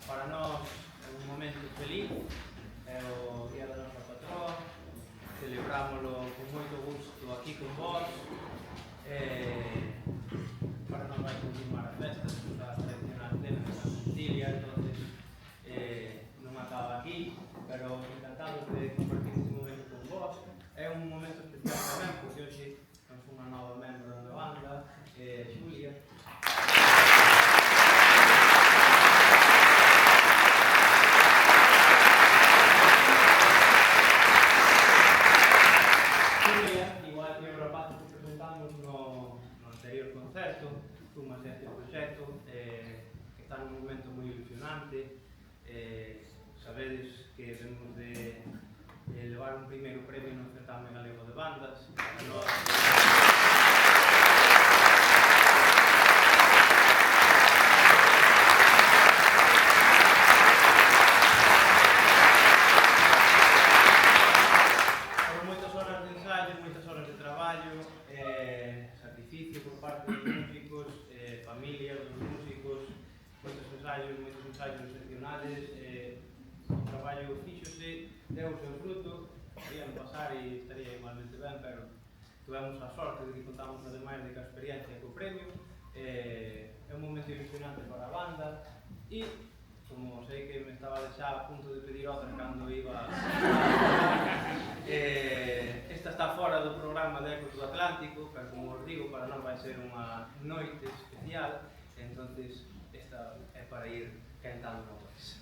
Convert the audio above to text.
Para nós é un momento feliz, é o día da nosa patroa, celebrámoslo con moito gusto aquí con vós. Para nós vai continuar a festa, a tradicional cena de San Cecilia, entonces non acaba aquí, pero encantados de compartir este momento con vós. É un momento especial tamén, porque hoxe temos unha nova membro da banda, Xulia. Igual que o rapaz que presentamos no anterior concerto, sumas este proxecto que está nun momento moi ilusionante. Sabedes que vemos de levar un primeiro premio no certame galego de bandas. Moitas horas de ensayo, moitas horas de traballo, sacrificio por parte dos músicos, familia dos músicos, moitos ensaios excepcionales, o traballo fíxose, deu o seu fruto, podían pasar e estaría igualmente ben, pero tuvemos a sorte de que contamos ademais de que a experiencia co premio. É un momento ilusionante para a banda e, como sei que me estaba xa a punto de pedir outra cando iba esta está fora do programa de Ecos do Atlántico, pero como os digo, para nós vai ser unha noite especial, entonces esta é para ir cantando motores.